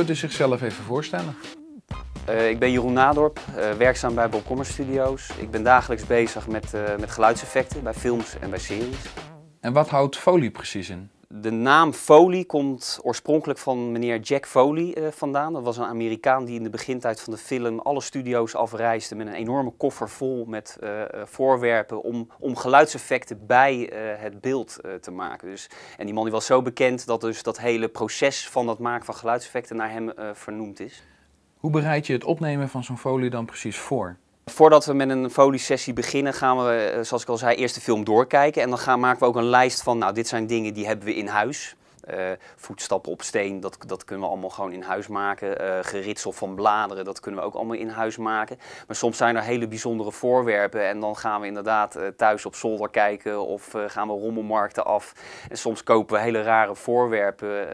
kunt u zichzelf even voorstellen? Ik ben Jeroen Nadorp, werkzaam bij Bob Commerce Studios. Ik ben dagelijks bezig met geluidseffecten bij films en bij series. En wat houdt Foley precies in? De naam Foley komt oorspronkelijk van meneer Jack Foley vandaan. Dat was een Amerikaan die in de begintijd van de film alle studio's afreisde met een enorme koffer vol met voorwerpen om geluidseffecten bij het beeld te maken. En die man die was zo bekend dat dus dat hele proces van het maken van geluidseffecten naar hem vernoemd is. Hoe bereid je het opnemen van zo'n Foley dan precies voor? Voordat we met een Foley-sessie beginnen gaan we, zoals ik al zei, eerst de film doorkijken. En dan maken we ook een lijst van, nou, dit zijn dingen die hebben we in huis. Voetstappen op steen, dat kunnen we allemaal gewoon in huis maken. Geritsel van bladeren, dat kunnen we ook allemaal in huis maken. Maar soms zijn er hele bijzondere voorwerpen en dan gaan we inderdaad thuis op zolder kijken of gaan we rommelmarkten af. En soms kopen we hele rare voorwerpen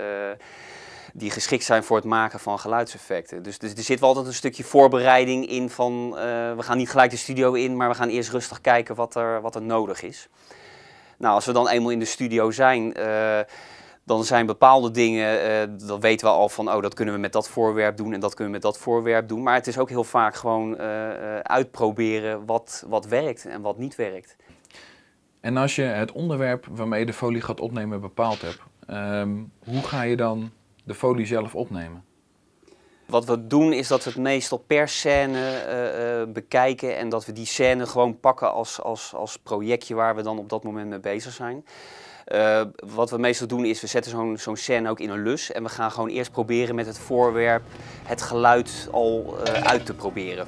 die geschikt zijn voor het maken van geluidseffecten. Dus er zit wel altijd een stukje voorbereiding in van, we gaan niet gelijk de studio in, maar we gaan eerst rustig kijken wat er nodig is. Nou, als we dan eenmaal in de studio zijn, dan zijn bepaalde dingen, dan weten we al van, oh, dat kunnen we met dat voorwerp doen en dat kunnen we met dat voorwerp doen. Maar het is ook heel vaak gewoon uitproberen wat werkt en wat niet werkt. En als je het onderwerp waarmee je de Foley gaat opnemen bepaald hebt, hoe ga je dan de Foley zelf opnemen? Wat we doen is dat we het meestal per scène bekijken en dat we die scène gewoon pakken als projectje waar we dan op dat moment mee bezig zijn. Wat we meestal doen is, we zetten zo'n scène ook in een lus en we gaan gewoon eerst proberen met het voorwerp het geluid al uit te proberen.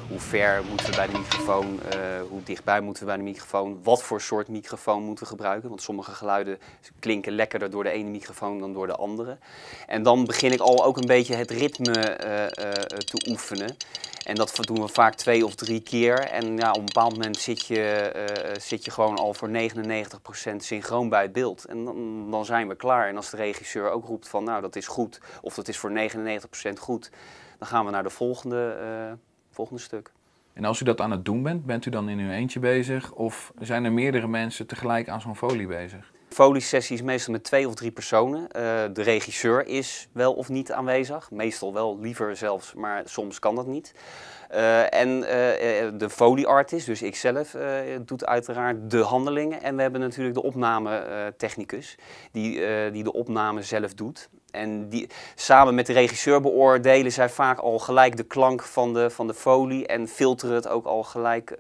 Hoe ver moeten we bij de microfoon, hoe dichtbij moeten we bij de microfoon, wat voor soort microfoon moeten we gebruiken. Want sommige geluiden klinken lekkerder door de ene microfoon dan door de andere. En dan begin ik al ook een beetje het ritme te oefenen. En dat doen we vaak 2 of 3 keer. En ja, op een bepaald moment zit je gewoon al voor 99% synchroon bij het beeld. En dan zijn we klaar. En als de regisseur ook roept van, nou, dat is goed, of dat is voor 99% goed, dan gaan we naar de volgende stuk. En als u dat aan het doen bent u dan in uw eentje bezig? Of zijn er meerdere mensen tegelijk aan zo'n Foley bezig? Foley-sessie is meestal met 2 of 3 personen. De regisseur is wel of niet aanwezig. Meestal wel, liever zelfs, maar soms kan dat niet. De Foley-artist, dus ikzelf, doet uiteraard de handelingen. En we hebben natuurlijk de opnametechnicus die de opname zelf doet. En samen met de regisseur beoordelen zij vaak al gelijk de klank van de Foley en filteren het ook al gelijk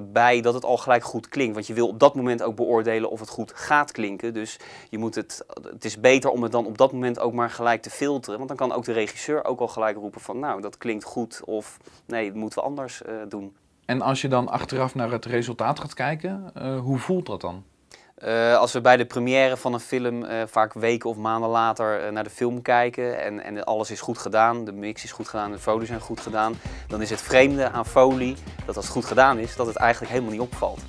bij dat het al gelijk goed klinkt. Want je wil op dat moment ook beoordelen of het goed gaat klinken. Dus het is beter om het dan op dat moment ook maar gelijk te filteren. Want dan kan ook de regisseur ook al gelijk roepen van, nou, dat klinkt goed of nee, dat moeten we anders doen. En als je dan achteraf naar het resultaat gaat kijken, hoe voelt dat dan? Als we bij de première van een film vaak weken of maanden later naar de film kijken en alles is goed gedaan, de mix is goed gedaan, de Foley zijn goed gedaan, dan is het vreemde aan Foley dat als het goed gedaan is, dat het eigenlijk helemaal niet opvalt.